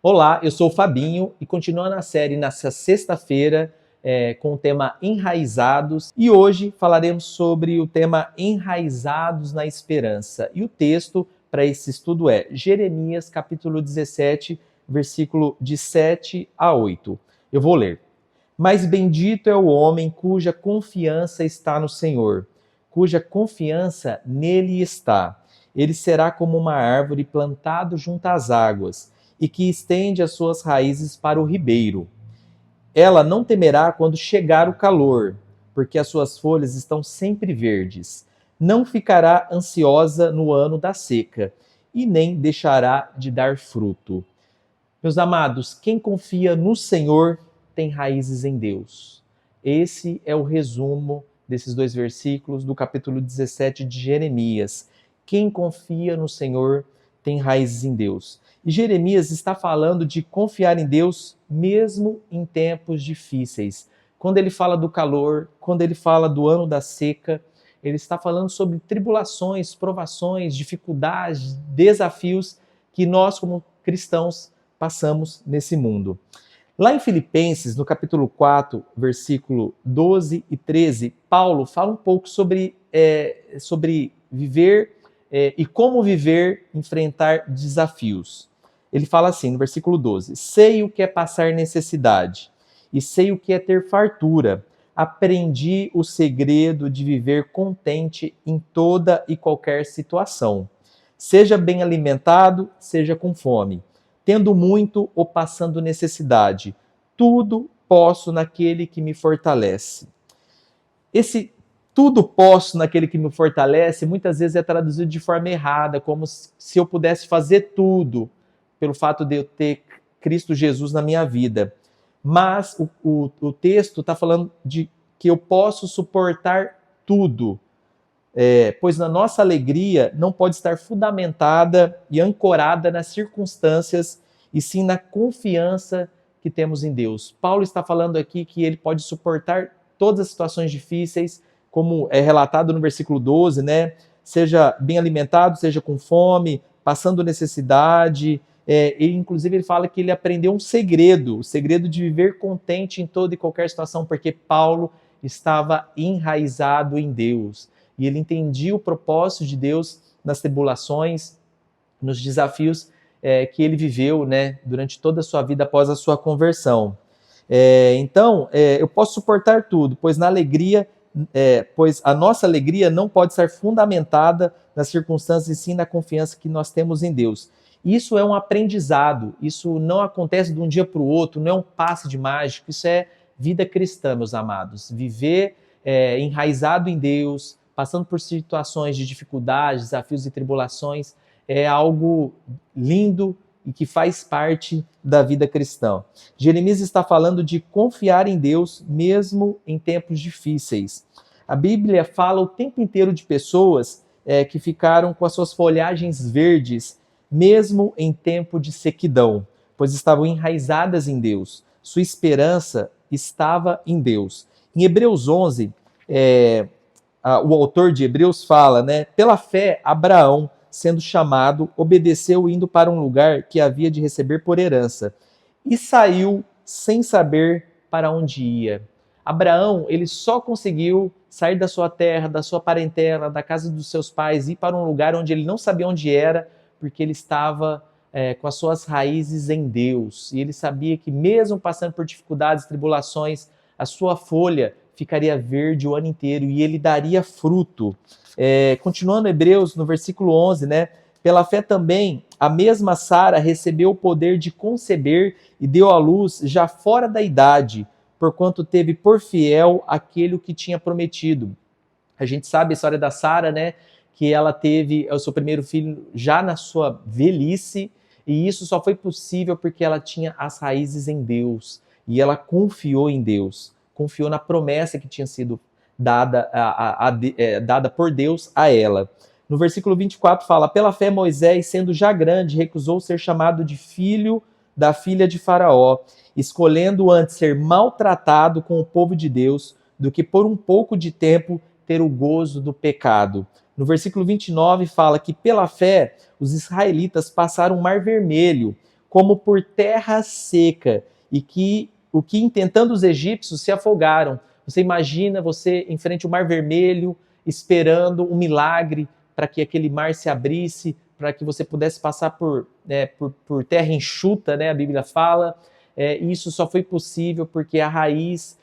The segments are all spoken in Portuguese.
Olá, eu sou o Fabinho e continuando a série nessa sexta-feira com o tema Enraizados. E hoje falaremos sobre o tema Enraizados na Esperança. E o texto para esse estudo é Jeremias capítulo 17, versículo de 7 a 8. Eu vou ler. Mas bendito é o homem cuja confiança está no Senhor, cuja confiança nele está. Ele será como uma árvore plantada junto às águas, e que estende as suas raízes para o ribeiro. Ela não temerá quando chegar o calor, porque as suas folhas estão sempre verdes. Não ficará ansiosa no ano da seca, e nem deixará de dar fruto. Meus amados, quem confia no Senhor tem raízes em Deus. Esse é o resumo desses dois versículos do capítulo 17 de Jeremias. Quem confia no Senhor tem raízes em Deus. E Jeremias está falando de confiar em Deus mesmo em tempos difíceis. Quando ele fala do calor, quando ele fala do ano da seca, ele está falando sobre tribulações, provações, dificuldades, desafios que nós, como cristãos, passamos nesse mundo. Lá em Filipenses, no capítulo 4, versículo 12 e 13, Paulo fala um pouco sobre viver e como viver, enfrentar desafios. Ele fala assim, no versículo 12: sei o que é passar necessidade, e sei o que é ter fartura. Aprendi o segredo de viver contente em toda e qualquer situação. Seja bem alimentado, seja com fome, tendo muito ou passando necessidade. Tudo posso naquele que me fortalece. Esse tudo posso naquele que me fortalece, muitas vezes é traduzido de forma errada, como se eu pudesse fazer tudo, pelo fato de eu ter Cristo Jesus na minha vida. Mas o texto está falando de que eu posso suportar tudo, pois a nossa alegria não pode estar fundamentada e ancorada nas circunstâncias, e sim na confiança que temos em Deus. Paulo está falando aqui que ele pode suportar todas as situações difíceis, como é relatado no versículo 12, né? Seja bem alimentado, seja com fome, passando necessidade. Inclusive ele fala que ele aprendeu um segredo, o segredo de viver contente em toda e qualquer situação, porque Paulo estava enraizado em Deus. E ele entendia o propósito de Deus nas tribulações, nos desafios que ele viveu, né, durante toda a sua vida após a sua conversão. Então, eu posso suportar tudo, pois pois a nossa alegria não pode ser fundamentada nas circunstâncias e sim na confiança que nós temos em Deus. Isso é um aprendizado, isso não acontece de um dia para o outro, não é um passe de mágica, isso é vida cristã, meus amados. Viver enraizado em Deus, passando por situações de dificuldades, desafios e tribulações, é algo lindo e que faz parte da vida cristã. Jeremias está falando de confiar em Deus mesmo em tempos difíceis. A Bíblia fala o tempo inteiro de pessoas que ficaram com as suas folhagens verdes, mesmo em tempo de sequidão, pois estavam enraizadas em Deus. Sua esperança estava em Deus. Em Hebreus 11, o autor de Hebreus fala, né? Pela fé, Abraão, sendo chamado, obedeceu indo para um lugar que havia de receber por herança, e saiu sem saber para onde ia. Abraão, ele só conseguiu sair da sua terra, da sua parentela, da casa dos seus pais, ir para um lugar onde ele não sabia onde era, porque ele estava com as suas raízes em Deus. E ele sabia que mesmo passando por dificuldades, tribulações, a sua folha ficaria verde o ano inteiro e ele daria fruto. Continuando Hebreus, no versículo 11, né? Pela fé também, a mesma Sara recebeu o poder de conceber e deu à luz já fora da idade, porquanto teve por fiel aquele que tinha prometido. A gente sabe a história da Sara, né? Que ela teve o seu primeiro filho já na sua velhice, e isso só foi possível porque ela tinha as raízes em Deus, e ela confiou em Deus, confiou na promessa que tinha sido dada por Deus a ela. No versículo 24 fala, pela fé Moisés, sendo já grande, recusou ser chamado de filho da filha de Faraó, escolhendo antes ser maltratado com o povo de Deus, do que por um pouco de tempo ter o gozo do pecado. No versículo 29 fala que pela fé os israelitas passaram o Mar Vermelho, como por terra seca, e que o que intentando os egípcios se afogaram. Você imagina você em frente ao Mar Vermelho, esperando um milagre para que aquele mar se abrisse, para que você pudesse passar por terra enxuta, né? A Bíblia fala. Isso só foi possível porque a raiz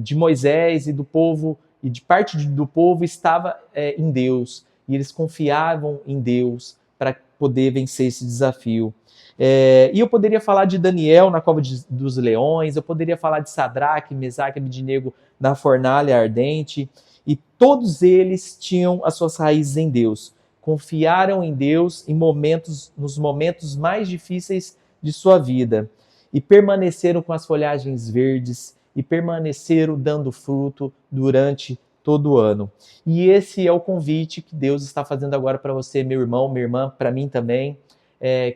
de Moisés e do povo, e de parte do povo, estava em Deus. E eles confiavam em Deus para poder vencer esse desafio. E eu poderia falar de Daniel na cova dos leões, eu poderia falar de Sadraque, Mesaque e Abednego na fornalha ardente, e todos eles tinham as suas raízes em Deus. Confiaram em Deus nos momentos mais difíceis de sua vida, e permaneceram com as folhagens verdes, e permaneceram dando fruto durante todo o ano. E esse é o convite que Deus está fazendo agora para você, meu irmão, minha irmã, para mim também,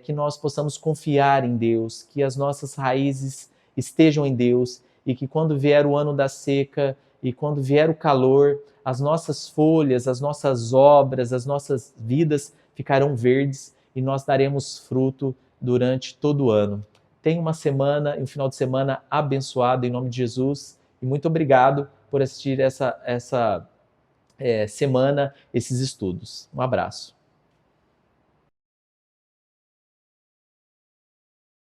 que nós possamos confiar em Deus, que as nossas raízes estejam em Deus, e que quando vier o ano da seca, e quando vier o calor, as nossas folhas, as nossas obras, as nossas vidas ficarão verdes, e nós daremos fruto durante todo o ano. Tenha uma semana, um final de semana abençoado em nome de Jesus, e muito obrigado por assistir essa semana, esses estudos. Um abraço.